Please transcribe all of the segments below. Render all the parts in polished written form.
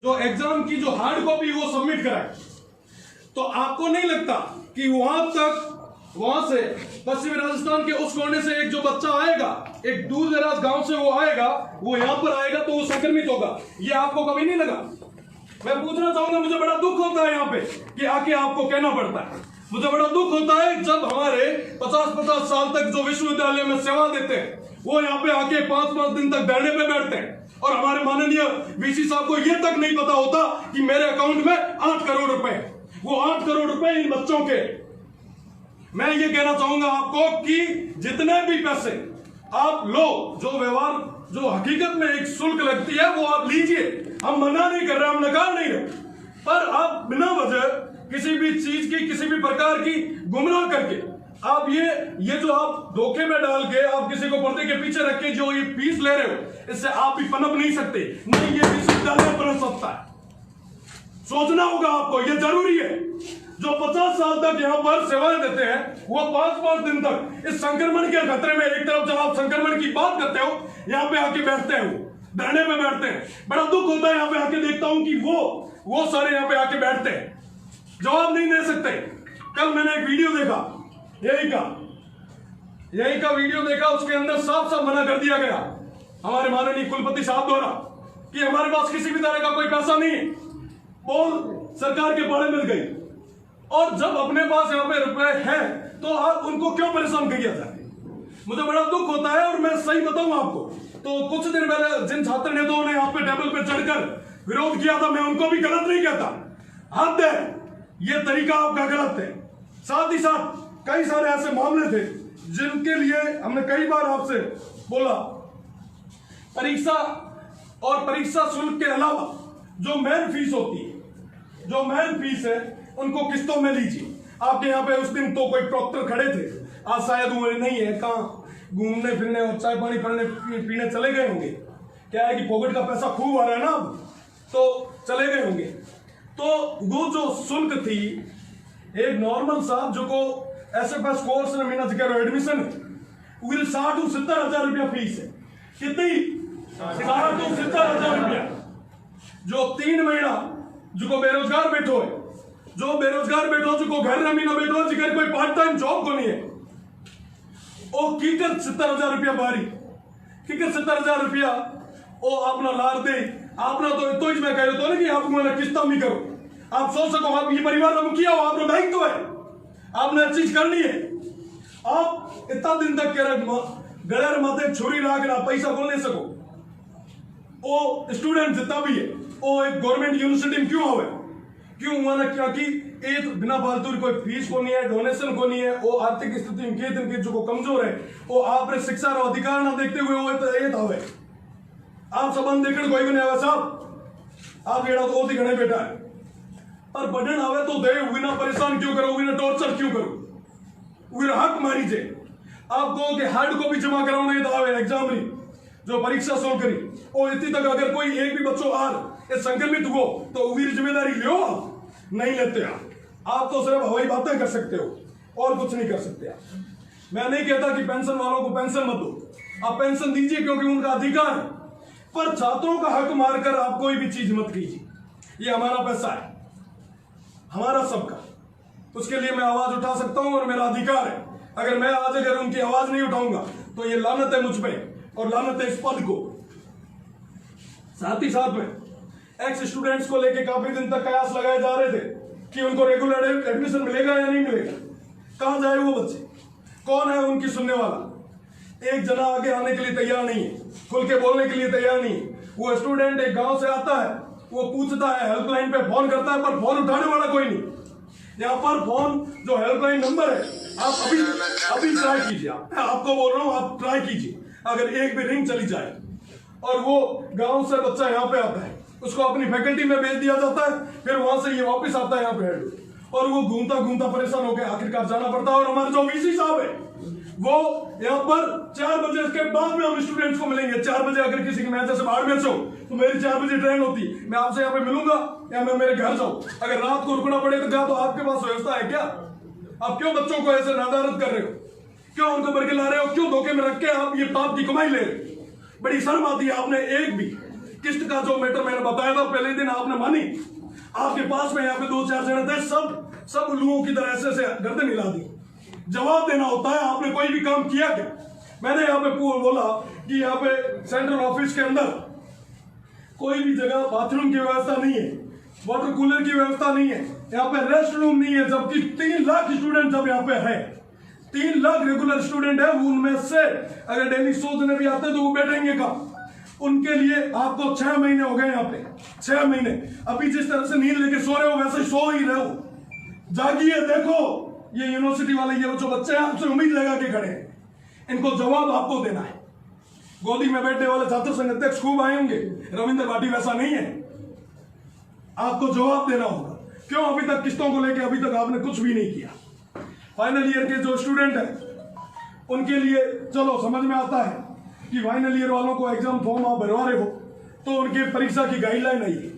जो एग्जाम की जो हार्ड कॉपी वो सबमिट कराए, तो आपको नहीं लगता कि वहां से पश्चिमी राजस्थान के उस कोने से एक जो बच्चा आएगा, एक दूर दराज गांव से वो आएगा, वो यहां पर आएगा तो वो संक्रमित होगा? ये आपको कभी नहीं लगा? मैं पूछना चाहूंगा, मुझे बड़ा दुख होता है यहाँ पे कि आके आपको कहना पड़ता है। मुझे बड़ा दुख होता है जब हमारे 50-50 साल तक जो विश्वविद्यालय में सेवा देते हैं वो यहाँ पे आके 5-5 दिन तक धरने पे बैठते हैं, और हमारे माननीय वीसी साहब को ये तक नहीं पता होता कि मेरे अकाउंट में 8 करोड़ रुपए, वो 8 करोड़ रुपए इन बच्चों के। मैं ये कहना चाहूंगा आपको कि जितने भी पैसे आप लो, जो व्यवहार जो हकीकत में एक शुल्क लगती है वो आप लीजिए, हम मना नहीं कर रहे, हम नकार नहीं रहे, पर आप बिना वजह किसी भी चीज की, किसी भी प्रकार की गुमराह करके आप ये जो आप धोखे में डाल के आप किसी को पर्दे के पीछे रख के जो ये फीस ले रहे हो, इससे आप भी पनप नहीं सकते। नहीं, ये विश्वविद्यालय पनप सकता है। सोचना होगा आपको, ये जरूरी है। जो 50 साल तक यहाँ पर सेवाएं देते हैं वो 5-5 दिन तक इस संक्रमण के खतरे में, एक तरफ जब आप संक्रमण की बात करते हो यहाँ पे आके बैठते हैं, वो धरने में बैठते हैं। बड़ा दुख होता है यहाँ पे आके देखता हूं कि वो सारे यहाँ पे आके बैठते हैं, जवाब नहीं दे सकते। कल मैंने एक वीडियो देखा, यही का वीडियो देखा, उसके अंदर साफ साफ मना कर दिया गया हमारे माननीय कुलपति साहब द्वारा कि हमारे पास किसी भी तरह का कोई पैसा नहीं है, बोल सरकार के पाले मिल गई। और जब अपने पास यहाँ पे रुपए हैं तो आप उनको क्यों परेशान किया जाए? मुझे बड़ा दुख होता है। और मैं सही बताऊं आपको, तो कुछ दिन पहले जिन छात्र नेताओं ने यहाँ पे टेबल पे चढ़कर विरोध किया था, मैं उनको भी गलत नहीं कहता, हद है, ये तरीका आपका गलत है। साथ ही साथ कई सारे ऐसे मामले थे जिनके लिए हमने कई बार आपसे बोला, परीक्षा और परीक्षा शुल्क के अलावा जो मेन फीस होती है, जो मेन फीस है, उनको किस्तों में लीजिए। आपके यहाँ पे उस दिन तो कोई प्रॉक्टर खड़े थे, आज शायद वो नहीं है, कहाँ घूमने फिरने और चाय पानी पीने चले गए होंगे। क्या है कि पॉकेट का पैसा खूब आ रहा है ना, तो चले गए होंगे। तो वो जो शुल्क थी, एक नॉर्मल साहब जो को एसएफएस कोर्स में मीना जिक्र एडमिशन 60-70 रुपया फीस है। कितनी? 60-70 रुपया। जो 3 महीना जो को बेरोजगार बैठो है, जो बेरोजगार बैठो, जो को घर में ना बैठो, जिगर कोई पार्ट टाइम जॉब को नहीं है, ओ कीकर 70,000 रुपया बारी, कीकर 70,000 रुपया ओ अपना लार दे, आपना तो ही मैं कह रहा तो ना कि आप मैंने किस्ता भी करो, आप सोच सको, आप ये परिवार का मुखिया हो, आपका दायित्व है, आपने चीज करनी है। आप इतना दिन तक कह रहे गड़े माथे छुरी लाके ना पैसा बोल नहीं सको। वो स्टूडेंट जितना भी है वो एक गवर्नमेंट यूनिवर्सिटी में क्यों आवे, क्यों हुआ ना, क्या कि एक बिना फालतू कोई फीस को नहीं है, डोनेशन को नहीं है, वो आर्थिक स्थिति में जो कमजोर है, वो आपने शिक्षा और अधिकार ना देखते हुए वो ये था आप संबंध देखने कोई भी नहीं आवे साहब, आप येड़ा तो ही घने बैठा है, पर बढ़न आवे तो दे, बिना परेशान क्यों करो, बिना टॉर्चर क्यों करो, बिना हक मारी जे। आप कहो कि हार्ड कॉपी जमा कराओ तो आवे एग्जाम नहीं, जो परीक्षा सोल्व करी, और इतनी तक अगर कोई एक भी बच्चों संक्रमित हो तो उनकी जिम्मेदारी लो, नहीं लेते आप तो सिर्फ हवाई बातें कर सकते हो और कुछ नहीं कर सकते आप। मैं नहीं कहता कि पेंशन वालों को पेंशन मत दो, आप पेंशन दीजिए क्योंकि उनका अधिकार है, पर छात्रों का हक मारकर आप कोई भी चीज मत कीजिए। ये हमारा पैसा है, हमारा सबका, उसके लिए मैं आवाज उठा सकता हूं और मेरा अधिकार है। अगर मैं आज अगर उनकी आवाज नहीं उठाऊंगा तो ये लानत है मुझ पे और लानत है इस पद को। साथ ही साथ में एक्स स्टूडेंट्स को लेके काफी दिन तक कयास लगाए जा रहे थे कि उनको रेगुलर एडमिशन मिलेगा या नहीं मिलेगा, कहां जाए वो बच्चे, कौन है उनकी सुनने वाला। एक जना आगे आने के लिए तैयार नहीं है, खुल के बोलने के लिए तैयार नहीं है। वो स्टूडेंट एक गांव से आता है, वो पूछता है, हेल्पलाइन पे फोन करता है, पर फोन उठाने वाला कोई नहीं। यहाँ पर फोन जो हेल्पलाइन नंबर है, आप अभी ट्राई कीजिए, आपको बोल रहा हूं, आप ट्राई कीजिए। अगर एक भी रिंग चली जाए और वो गांव से बच्चा यहाँ पे आता है, उसको अपनी फैकल्टी में भेज दिया जाता है, फिर वहां से ये वापस आता है यहाँ पे, और वो घूमता घूमता परेशान होकर आखिरकार जाना पड़ता है। और हमारे जो वीसी साहब है वो यहाँ पर 4 बजे के बाद में हम स्टूडेंट्स को मिलेंगे। 4 बजे अगर किसी की मैं जैसे बाहर में हो तो मेरी 4 बजे ट्रेन होती, मैं आपसे यहाँ पे मिलूंगा या मैं मेरे घर जाऊं। अगर रात को रुकना पड़े तो आपके पास व्यवस्था है क्या? आप क्यों बच्चों को ऐसे नादारत कर रहे हो, क्यों उनको बरके ला रहे हो, क्यों धोखे में रख के आप ये पाप की कमाई ले रहे हो? बड़ी शर्म आती है। आपने एक भी किस्त का जो मैटर मैंने बताया था पहले दिन आपने मानी। आपके पास में यहाँ पे 2-4 जने थे, सब उल्लुओं की तरह से गर्दन हिला दी। जवाब देना होता है, आपने कोई भी काम किया क्या? मैंने यहाँ पे बोला कि यहाँ पे सेंट्रल ऑफिस के अंदर कोई भी जगह बाथरूम की व्यवस्था नहीं है, वाटर कूलर की व्यवस्था नहीं है, यहाँ पे रेस्ट रूम नहीं है, जबकि 3 लाख स्टूडेंट जब यहाँ पे है, 3 लाख रेगुलर स्टूडेंट है, उनमें से अगर डेली 100 जने भी आते तो वो बैठेंगे कहाँ? उनके लिए आपको 6 महीने हो गए यहाँ पे, 6 महीने। अभी जिस तरह से नींद लेके सो रहे हो वैसे सो ही रहे हो। जागिए, देखो ये यूनिवर्सिटी वाले ये जो बच्चे हैं आपसे उम्मीद लगा के खड़े हैं, इनको जवाब आपको देना है। गोदी में बैठने वाले छात्र संघ अध्यक्ष खूब आए होंगे, रविंद्र भाटी वैसा नहीं है। आपको जवाब देना होगा, क्यों अभी तक किस्तों को लेकर अभी तक आपने कुछ भी नहीं किया। फाइनल ईयर के जो स्टूडेंट हैं उनके लिए चलो समझ में आता है कि फाइनल ईयर वालों को एग्जाम फॉर्म आप भरवा रहे हो तो उनकी परीक्षा की गाइडलाइन नहीं है।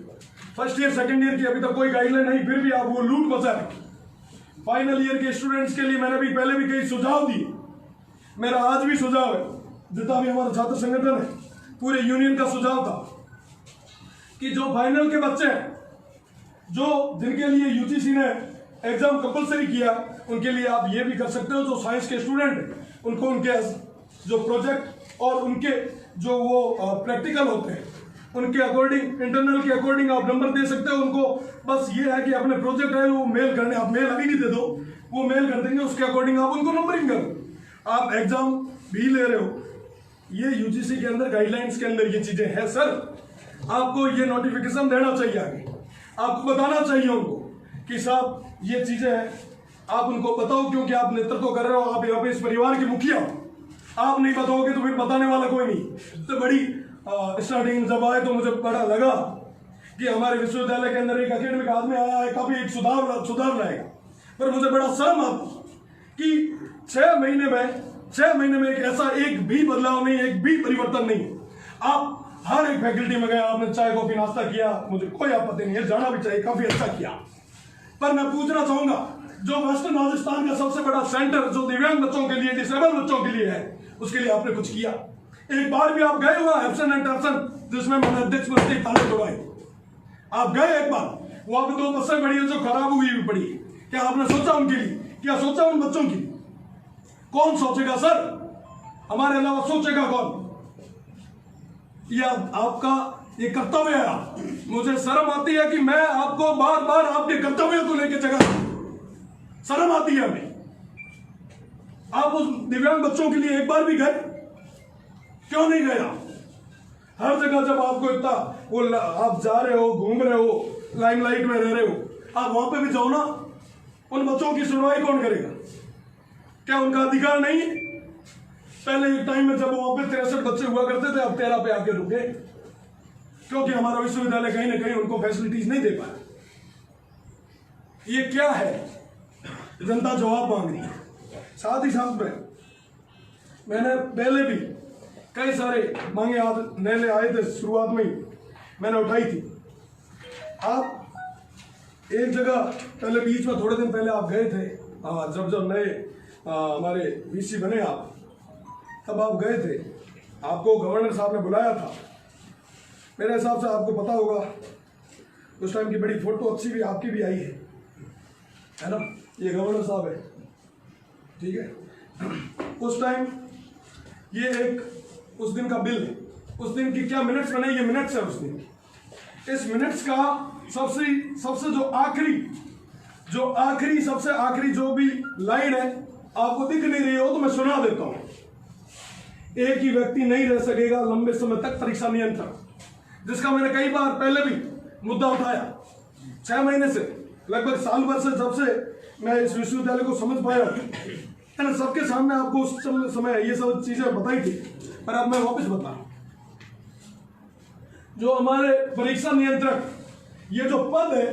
फर्स्ट ईयर सेकंड ईयर की अभी तक कोई गाइडलाइन नहीं, फिर भी आप वो लूट बचा रहे। फाइनल ईयर के स्टूडेंट्स के लिए मैंने भी पहले भी कई सुझाव दिए, मेरा आज भी सुझाव है, जितना भी हमारा छात्र संगठन है पूरे यूनियन का सुझाव था कि जो फाइनल के बच्चे हैं, जो जिनके लिए यूजीसी ने एग्जाम कंपलसरी किया, उनके लिए आप ये भी कर सकते हो। जो साइंस के स्टूडेंट हैं उनको उनके जो प्रोजेक्ट और उनके जो वो प्रैक्टिकल होते हैं उनके अकॉर्डिंग, इंटरनल के अकॉर्डिंग आप नंबर दे सकते हो उनको। बस ये है कि अपने प्रोजेक्ट है वो मेल करने, आप मेल अभी नहीं दे दो, वो मेल कर देंगे, उसके अकॉर्डिंग आप उनको नंबरिंग करो। आप एग्जाम भी ले रहे हो, ये यूजीसी के अंदर गाइडलाइंस के अंदर ये चीजें हैं सर, आपको ये नोटिफिकेशन देना चाहिए आगे, आपको बताना चाहिए उनको कि साहब ये चीजें हैं, आप उनको बताओ, क्योंकि आप नेतृत्व कर रहे हो, आप यहाँ पे इस परिवार के मुखिया हो। आप नहीं बताओगे तो फिर बताने वाला कोई नहीं। तो बड़ी स्टार्टिंग जब आए तो मुझे बड़ा लगा कि हमारे विश्वविद्यालय के अंदर एक एकेडमिक आदमी आया है, काफी एक सुधार रहेगा, पर मुझे बड़ा शर्म आता कि 6 महीने में एक ऐसा एक भी बदलाव नहीं, एक भी परिवर्तन नहीं। आप हर एक फैकल्टी में गए, आपने चाय कॉफी नाश्ता किया, मुझे कोई आपत्ति नहीं है, जाना भी चाहिए, काफी अच्छा किया। पर मैं पूछना चाहूंगा, जो वेस्टर्न राजस्थान का सबसे बड़ा सेंटर जो दिव्यांग बच्चों के लिए, डिसेबल बच्चों के लिए है, उसके लिए आपने कुछ किया? एक बार भी आप गए हुआ एब्सेंट एंड एब्सेंट जिसमें मैंने अध्यक्ष पद के ताले तोड़ाए? आप गए एक बार? वहां पे 2 बसें पड़ी है जो खराब हुई भी पड़ी है, क्या आपने सोचा उनके लिए? क्या सोचा उन बच्चों के लिए? कौन सोचेगा सर, हमारे अलावा सोचेगा कौन? यह आपका ये कर्तव्य है। मुझे शर्म आती है कि मैं आपको बार बार आपके कर्तव्यों को लेकर जगह, शर्म आती है हमें। आप उस दिव्यांग बच्चों के लिए एक बार भी गए? क्यों नहीं गए? हर जगह जब आपको इतना वो आप जा रहे हो, घूम रहे हो, लाइमलाइट में रह रहे हो, आप वहां पे भी जाओ ना। उन बच्चों की सुनवाई कौन करेगा? क्या उनका अधिकार नहीं है? पहले एक टाइम में जब वहां पे 63 बच्चे हुआ करते थे, अब 13 पे आके रुके, क्योंकि हमारा विश्वविद्यालय कहीं ना कहीं उनको फैसिलिटीज नहीं दे पाया। ये क्या है? जनता जवाब मांग रही है। साथ ही साथ में मैंने पहले भी कई सारे मांगे आप नए आए थे, शुरुआत में ही मैंने उठाई थी। आप एक जगह पहले बीच में थोड़े दिन पहले आप गए थे, जब नए हमारे वीसी बने आप, तब आप गए थे, आपको गवर्नर साहब ने बुलाया था। मेरे हिसाब से आपको पता होगा, उस टाइम की बड़ी फोटो अच्छी भी आपकी भी आई है ना? ये गवर्नर साहब है, ठीक है। उस टाइम ये एक उस दिन का बिल है, उस दिन की क्या मिनट्स बने, ये मिनट्स है उस दिन की। इस मिनट्स का सबसे सबसे आखिरी जो भी लाइन है, आपको दिख नहीं रही हो तो मैं सुना देता हूं। एक ही व्यक्ति नहीं रह सकेगा लंबे समय तक परीक्षा नियंत्रण, जिसका मैंने कई बार पहले भी मुद्दा उठाया। 6 महीने से, लगभग साल भर से, जब से मैं इस विश्वविद्यालय को समझ पाया, मैंने सबके सामने आपको उस समय ये सब चीजें बताई थी, पर अब मैं वापस बता रहा हूं। जो हमारे परीक्षा नियंत्रक ये जो पद है,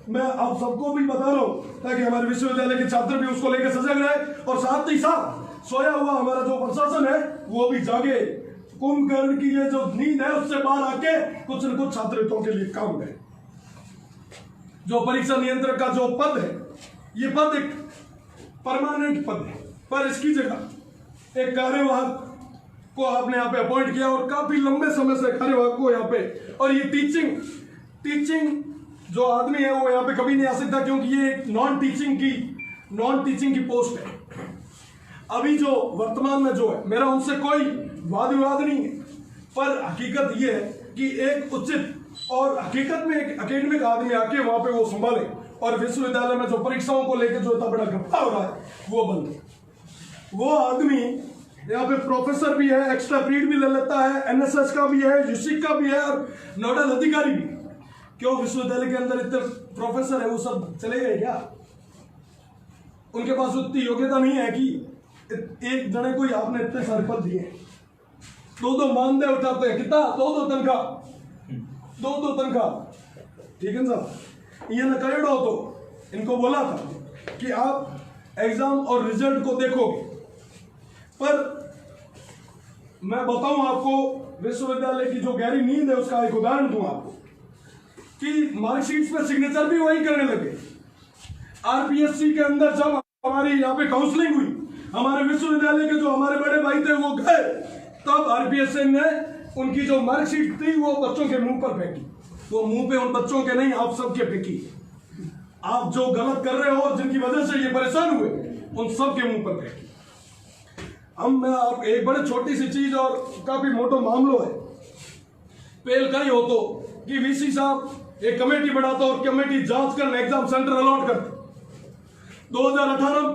मैं आप सबको भी बता रहा हूं ताकि हमारे विश्वविद्यालय के छात्र भी उसको लेकर सजग रहे, और साथ ही साथ सोया हुआ हमारा जो प्रशासन है वो भी जागे, कुंभकर्ण की ये जो नींद है उससे बाहर आके कुछ न कुछ छात्रों के लिए काम करे। जो परीक्षा नियंत्रक का जो पद है, ये पद एक परमानेंट पद है, पर इसकी जगह एक कार्यवाहक को आपने यहाँ पे अपॉइंट किया और काफी लंबे समय से खड़े हुए को यहाँ पे, और ये टीचिंग जो आदमी है वो यहाँ पे कभी नहीं आ सकता क्योंकि ये एक नॉन टीचिंग की पोस्ट है। अभी जो वर्तमान में जो है, मेरा उनसे कोई वाद विवाद नहीं है, पर हकीकत ये है कि एक उचित और हकीकत में एक एकेडमिक आदमी आके वहां पे वो संभाले, और विश्वविद्यालय में जो परीक्षाओं को लेकर जो इतना बड़ा गप्पा हो रहा है वो बंद। वो आदमी यहाँ पे प्रोफेसर भी है, एक्स्ट्रा पीरियड भी ले लेता है, एनएसएस का भी है, यूसिक का भी है और नोडल अधिकारी भी। क्यों विश्वविद्यालय के अंदर इतने प्रोफेसर है वो सब चले गए क्या? उनके पास उतनी योग्यता नहीं है कि एक जने को ही आपने इतने सारे पद दिए, दो मानदेय उठाते हैं, कितना दो तनख्वाह, ठीक है साहब। ये न करेडो तो इनको बोला था कि आप एग्जाम और रिजल्ट को देखोगे, पर मैं बताऊं आपको विश्वविद्यालय की जो गहरी नींद है उसका एक उदाहरण दूं आपको कि मार्कशीट पे सिग्नेचर भी वही करने लगे। आरपीएससी के अंदर जब हमारी यहाँ पे काउंसलिंग हुई, हमारे विश्वविद्यालय के जो हमारे बड़े भाई थे वो गए, तब आरपीएससी ने उनकी जो मार्कशीट थी वो बच्चों के मुंह पर फेंकी। वो मुंह पे उन बच्चों के नहीं, आप सबके फेंकी। आप जो गलत कर रहे हो और जिनकी वजह से ये परेशान हुए उन सब के मुंह पर फेंकी। मैं आप एक बड़े छोटी सी चीज और काफी मोटो मामलो है। पहल का ही हो तो कि वीसी साहब एक कमेटी बनाता और कमेटी जांच कर एग्जाम सेंटर अलॉट करते। 2018 में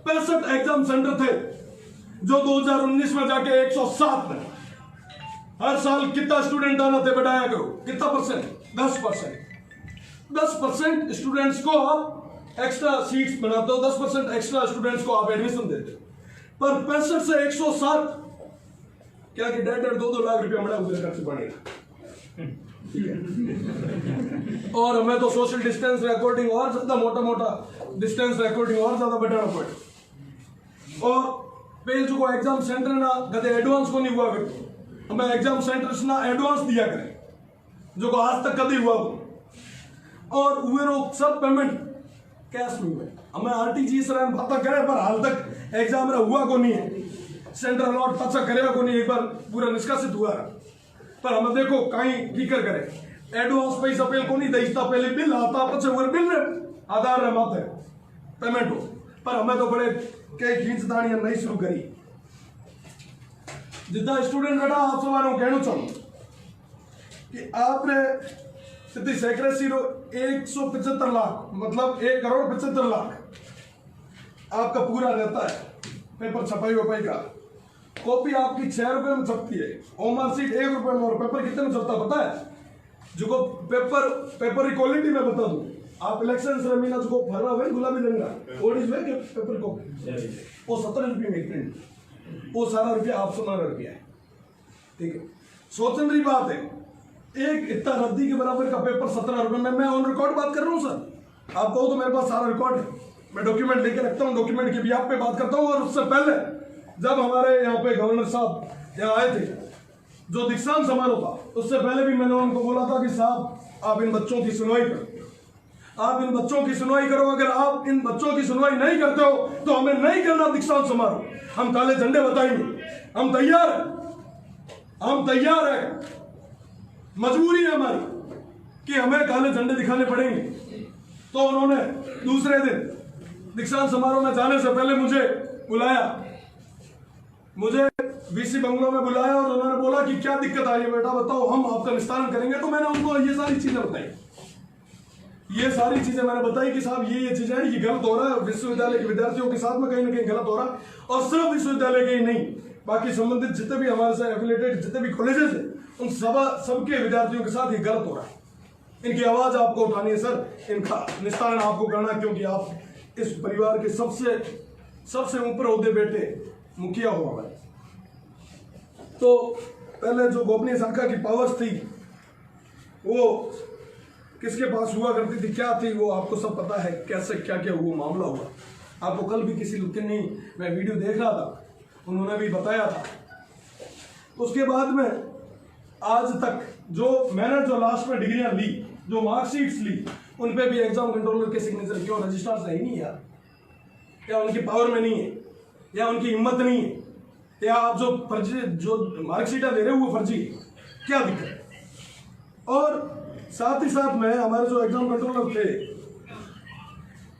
65 एग्जाम सेंटर थे, जो 2019 में जाके 107 में। हर साल कितना स्टूडेंट आना थे बढ़ाया करो, कितना परसेंट? 10% स्टूडेंट्स को आप एक्स्ट्रा सीट्स बनाते हो, 10% एक्स्ट्रा स्टूडेंट्स को आप एडमिशन देते हो। पर 65 से 107 क्या कि 1.5-2 लाख रुपया बड़ा उधर खर्च पड़ेगा। और हमें तो सोशल डिस्टेंस रिकॉर्डिंग और ज्यादा मोटा डिस्टेंस रिकॉर्डिंग और ज्यादा बढ़ाना पड़े। और पेज को एग्जाम सेंटर ना कदे एडवांस को नहीं हुआ करते, हमें एग्जाम सेंटर्स ना एडवांस दिया करें जो को आज तक कभी हुआ हो। और वे लोग सब पेमेंट कैश में हुए। हमें आरटीजीएस बात करें पर हाल तक एग्जाम हुआ को नहीं है, सेंटर अलॉट पचा करेगा को नहीं, एक बार पूरा निष्कासित हुआ। पर हमें देखो कहीं फिकर करे एडवांस पैसा पहले को नहीं दईता, पहले बिल आता पचे वो बिल रे आधार रे माते पेमेंट हो। पर हमें तो बड़े कई खींचदानियां नहीं शुरू करी। जितना स्टूडेंट बेटा आप सवार कहना चाहूँ कि आपने इतनी सेक्रेसी 175 लाख मतलब 1,75,00,000 आपका पूरा रहता है पेपर छपाई वपाई का। कॉपी आपकी 6 रुपए में छपती है, होमवर्क शीट 1 रुपए में। और पेपर कितने में छपता पता है? जो को पेपर की क्वालिटी में बता दूं, आप इलेक्शन से रमीना जो भर रहा है गुलाबी रंग का ओडिस में पेपर को वो 17 रुपये में प्रिंट, वो सारा रुपया 812 रुपया है। ठीक है, सोचने की बात है, एक इतना रद्दी के बराबर का पेपर 17 रुपए में। मैं ऑन रिकॉर्ड बात कर रहा हूँ सर, आप कहो तो मेरे पास सारा रिकॉर्ड है, मैं डॉक्यूमेंट लेके रखता हूँ, डॉक्यूमेंट की भी आप पे बात करता हूँ। और उससे पहले जब हमारे यहाँ पे गवर्नर साहब यहाँ आए थे, जो दीक्षांत समारोह था, उससे पहले भी मैंने उनको बोला था कि साहब आप इन बच्चों की सुनवाई करो, आप इन बच्चों की सुनवाई करो। अगर आप इन बच्चों की सुनवाई नहीं करते हो तो हमें नहीं करना दीक्षांत समारोह। हम काले झंडे बताएंगे, हम तैयार है, मजबूरी है हमारी कि हमें काले झंडे दिखाने पड़ेंगे। तो उन्होंने दूसरे दिन दीक्षांत समारोह में जाने से पहले मुझे बुलाया, मुझे वीसी बंगलों में बुलाया और उन्होंने बोला कि क्या दिक्कत आई है बेटा बताओ, हम आपका निस्तारण करेंगे। तो मैंने उनको ये सारी चीजें बताई, मैंने बताई कि साहब ये चीजें हैं, ये गलत हो रहा है, विश्वविद्यालय के विद्यार्थियों के साथ में कहीं ना कहीं गलत हो रहा है। और सिर्फ विश्वविद्यालय के ही नहीं, बाकी संबंधित जितने भी हमारे साथ एफिलेटेड जितने भी कॉलेजेस हैं उन सबके विद्यार्थियों के साथ ये गलत हो रहा है। इनकी आवाज आपको उठानी है सर, इनका निस्तारण आपको करना है, क्योंकि आप इस परिवार के सबसे ऊपर ओहदे बैठे मुखिया हो हमारे। तो पहले जो गोपनीय शाखा की पावर्स थी वो किसके पास हुआ करती थी, क्या थी, वो आपको सब पता है, कैसे क्या क्या हुआ मामला हुआ। आपको कल भी किसी मैं वीडियो देख रहा था, उन्होंने भी बताया था। उसके बाद में आज तक जो मैंने जो लास्ट में डिग्रियां ली, जो मार्कशीट्स ली, उन पे भी एग्जाम कंट्रोलर के सिग्नेचर क्यों? रजिस्ट्रार सही नहीं यार, या उनकी पावर में नहीं है, या उनकी हिम्मत नहीं है, या आप जो फर्जी जो मार्कशीटा दे रहे हो वो फर्जी है, क्या दिक्कत है? और साथ ही साथ में हमारे जो एग्जाम कंट्रोलर थे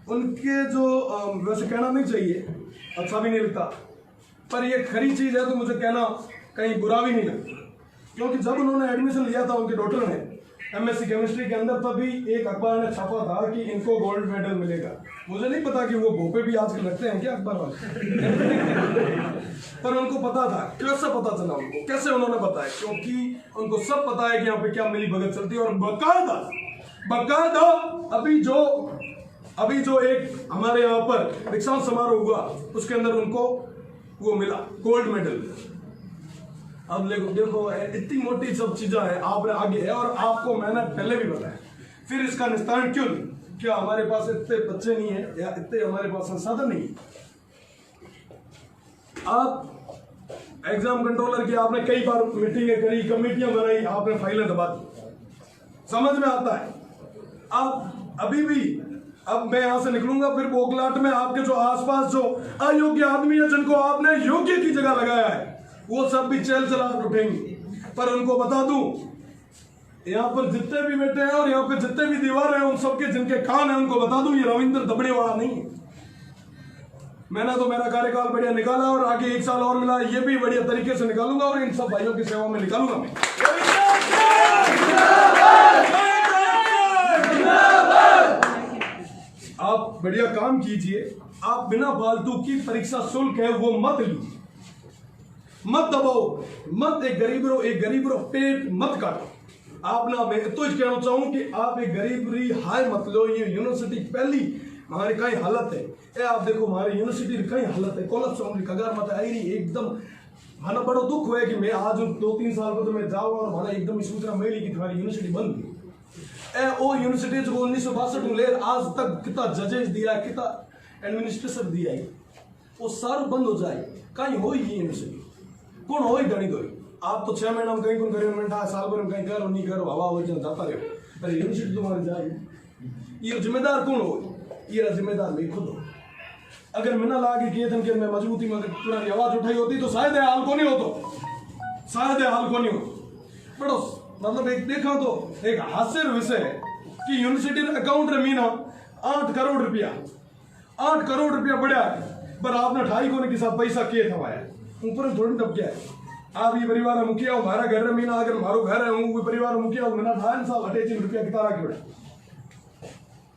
उनके जो वैसे कहना नहीं चाहिए, अच्छा भी नहीं लगता, पर ये खरी चीज़ है तो मुझे कहना कहीं बुरा भी नहीं लगता। क्योंकि जब उन्होंने एडमिशन लिया था उनके डॉक्टर ने एमएससी केमिस्ट्री के अंदर, तभी एक अखबार ने छापा था कि इनको गोल्ड मेडल मिलेगा। मुझे नहीं पता कि वो भोपे भी आजकल लगते हैं क्या अखबार वाले पर उनको पता था। कैसे पता चला उनको, कैसे उन्होंने बताया? क्योंकि उनको सब पता है कि यहाँ पे क्या मिली भगत चलती है। और बकायदा अभी जो एक हमारे यहाँ पर दीक्षांत समारोह हुआ उसके अंदर उनको वो मिला, गोल्ड मेडल। अब देखो इतनी मोटी सब चीजें हैं, आप आगे है और आपको मैंने पहले भी बताया, फिर इसका निस्तारण क्यों नहीं? क्या हमारे पास इतने बच्चे नहीं है या इतने हमारे पास संसाधन नहीं है? आप एग्जाम कंट्रोलर की आपने कई बार मीटिंगें करी, कमेटियां बनाई, आपने फाइलें दबा दी, समझ में आता है। आप अभी भी, अब मैं यहां से निकलूंगा फिर बोगलाट में आपके जो आसपास जो अयोग्य आदमी है जिनको आपने योग्य की जगह लगाया है वो सब भी चल चला उठेंगे। पर उनको बता दूं, यहाँ पर जितने भी बैठे हैं और यहाँ पे जितने भी दीवार हैं उन सबके जिनके कान हैं उनको बता दूं ये रविंद्र दबड़े वाला नहीं है। मैंने तो मेरा कार्यकाल बढ़िया निकाला और आगे 1 साल और मिला, ये भी बढ़िया तरीके से निकालूंगा और इन सब भाइयों की सेवा में निकालूंगा मैं। आप बढ़िया काम कीजिए, आप बिना फालतू की परीक्षा शुल्क है वो मत लीजिए, मत दबाओ, मत एक गरीब रो पेट मत काटो। आप ना, मैं तो कहना चाहूँ कि आप एक गरीबरी हाय मत लो। ये यूनिवर्सिटी पहली हमारी कई हालत है, ए आप देखो हमारी यूनिवर्सिटी कई हालत है, कोलप्स होने कगार मत आई रही एकदम। माना बड़ो दुख हुआ कि मैं आज 2-3 साल बाद मैं जाऊँ और हमारा एकदम सूचना मिली कि तुम्हारी यूनिवर्सिटी बंद हुई। ओ यूनिवर्सिटी जो 1962 में ले आज तक कितना जजेस दिया, कितना एडमिनिस्ट्रेशन दिया है, वो सारा बंद हो जाए, कहीं हो ये यूनिवर्सिटी कौन हो गणित हो। आप तो 6 महीना में कहीं कौन करें, साल भर में कहीं करो नहीं करो, हवा हो जाता रहे, अरे यूनिवर्सिटी तुम्हारी जाए। ये जिम्मेदार कौन हो? ये जिम्मेदार मैं खुद हो। अगर मैं ना लागे किए थे कि मैं मजबूती में तुम्हारी आवाज उठाई होती तो शायद हाल को नहीं होता, शायद हाल को नहीं हो। बड़ो मतलब एक देखा तो एक हास्य विषय है कि यूनिवर्सिटी अकाउंट रे मीना 8 करोड़ रुपया बढ़िया है, पर आपने 2.5 कोने के साथ पैसा किए थमाया ऊपर थोड़ी दब गया है। आप ये परिवार मुखिया हो, हमारा घर मीना अगर मारो घर है वो परिवार मुखिया हो, मैंने 2.5 साल 28 रुपया कितारा क्यों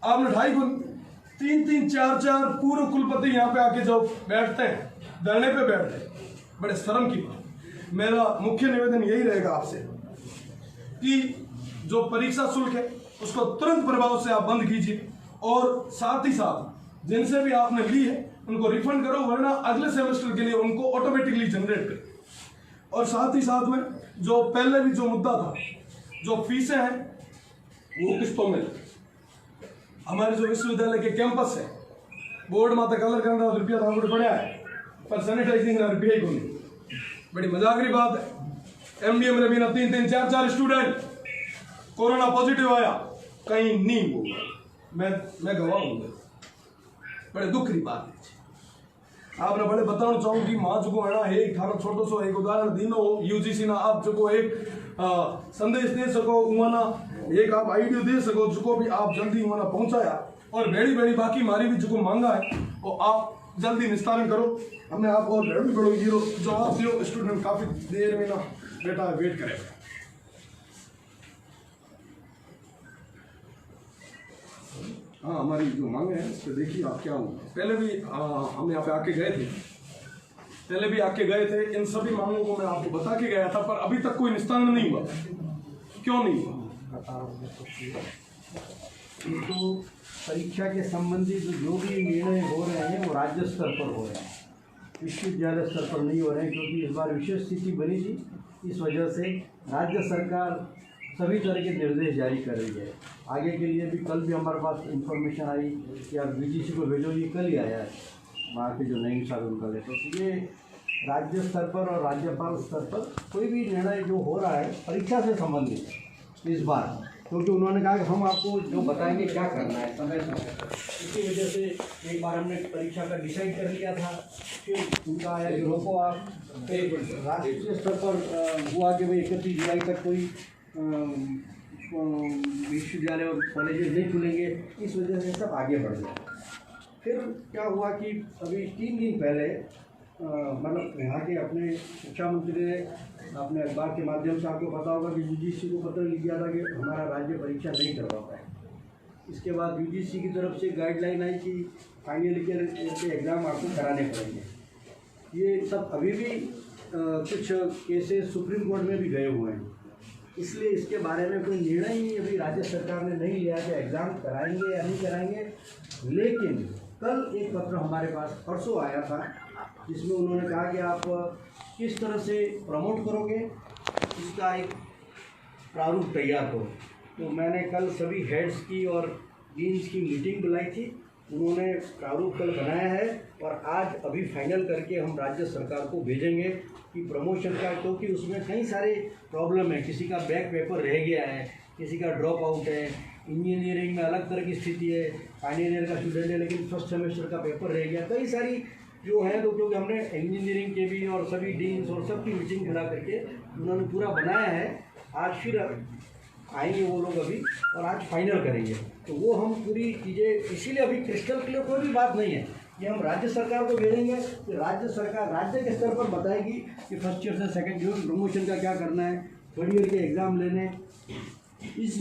आपने 2.5 गुण 3-3 4-4 पूर्व कुलपति यहाँ पे आके जो बैठते हैं, धरने पे बैठते हैं, बड़े शर्म की बात। मेरा मुख्य निवेदन यही रहेगा आपसे कि जो परीक्षा शुल्क है उसको तुरंत प्रभाव से आप बंद कीजिए और साथ ही साथ जिनसे भी आपने ली है उनको रिफंड करो, वरना अगले सेमेस्टर के लिए उनको ऑटोमेटिकली जनरेट करो। और साथ ही साथ में जो पहले भी जो मुद्दा था, जो फीसें हैं वो किस्तों में, हमारे जो विश्वविद्यालय के कैंपस है बोर्ड माता कलर करना रुपया था पड़ा है पर सैनिटाइजिंग रुपया ही को नहीं। बड़ी मजाक की बात है। एमबीएम में भी ना 3-3 4-4 स्टूडेंट कोरोना पॉजिटिव आया, कहीं नहीं हुआ, मैं गवाह हूँ। बड़े दुख की बात है। आपने बड़े बताना चाहूँ कि माँ जो है ना एक थारा छोटो सो एक उदाहरण दीनो यूजीसी ना आप जो एक संदेश दे सको उमाना एक आप आइडिया दे सको जो भी आप जल्दी उमाना पहुंचाया और बेड़ी बाकी मारी भी जो मांगा है वो आप जल्दी निस्तारण करो। हमने आप और बेड़ी बड़ो ये जवाब दियो, स्टूडेंट काफी देर में ना बेटा वेट करेगा। हाँ हमारी जो मांगे हैं तो देखिए आप क्या हुआ। पहले भी हम यहाँ पे आके गए थे, इन सभी मांगों को मैं आपको बता के गया था, पर अभी तक कोई निस्तारण नहीं हुआ। क्यों नहीं हुआ? तो परीक्षा के संबंधित जो भी निर्णय हो रहे हैं वो राज्य स्तर पर हो रहे हैं, विश्वविद्यालय स्तर पर नहीं हो रहे हैं, क्योंकि इस बार विशेष स्थिति बनी थी। इस वजह से राज्य सरकार सभी तरह के निर्देश जारी कर रही है। आगे के लिए भी कल भी हमारे पास इंफॉर्मेशन आई कि आप वीजीसी को भेजो, ये कल ही आया है वहाँ के जो नई साल उनका लेटर। तो ये राज्य स्तर पर और राज्यपाल स्तर पर कोई भी निर्णय जो हो रहा है परीक्षा से संबंधित इस बार क्योंकि उन्होंने कहा कि हम आपको जो बताएंगे क्या करना है समय समय। इसी वजह से एक बार हमने परीक्षा का डिसाइड कर लिया था, फिर उनका आया कि रोको आप, फिर राष्ट्रीय स्तर पर हुआ कि भाई 31 जुलाई तक कोई विश्वविद्यालय और कॉलेजेस नहीं खुलेंगे, इस वजह से सब आगे बढ़ गया। फिर क्या हुआ कि अभी 3 दिन पहले मतलब यहाँ के अपने शिक्षा मंत्री ने अपने अखबार के माध्यम से, आपको पता होगा कि यूजीसी को पत्र लिख दिया था कि हमारा राज्य परीक्षा नहीं करवा पाए। इसके बाद यूजीसी की तरफ से गाइडलाइन आई कि फाइनल ईयर के एग्ज़ाम आपको कराने पड़ेंगे। ये सब अभी भी कुछ केसेस सुप्रीम कोर्ट में भी गए हुए हैं, इसलिए इसके बारे में कोई निर्णय ही अभी राज्य सरकार ने नहीं लिया कि एग्ज़ाम कराएंगे या नहीं कराएंगे। लेकिन कल एक पत्र हमारे पास परसों आया था, जिसमें उन्होंने कहा कि आप किस तरह से प्रमोट करोगे, इसका एक प्रारूप तैयार करो। तो मैंने कल सभी हेड्स की और डीन्स की मीटिंग बुलाई थी, उन्होंने प्रारूप कल बनाया है और आज अभी फाइनल करके हम राज्य सरकार को भेजेंगे कि प्रमोशन का, क्योंकि उसमें कई सारे प्रॉब्लम है। किसी का बैक पेपर रह गया है, किसी का ड्रॉप आउट है, इंजीनियरिंग में अलग तरह की स्थिति है, फाइनल ईयर का स्टूडेंट है लेकिन फर्स्ट सेमेस्टर का पेपर रह गया, कई सारी जो है। तो क्योंकि हमने इंजीनियरिंग के भी और सभी डीन्स और सबकी मीटिंग खड़ा करके उन्होंने पूरा बनाया है। आज फिर आएंगे वो लोग अभी और आज फाइनल करेंगे, तो वो हम पूरी चीज़ें, इसीलिए अभी क्रिस्टल क्लियर कोई भी बात नहीं है, ये हम राज्य सरकार को भेजेंगे कि राज्य सरकार राज्य के स्तर पर बताएगी कि फर्स्ट ईयर से सेकंड ईयर प्रमोशन का क्या करना है, थर्ड ईयर के एग्ज़ाम लेने। इस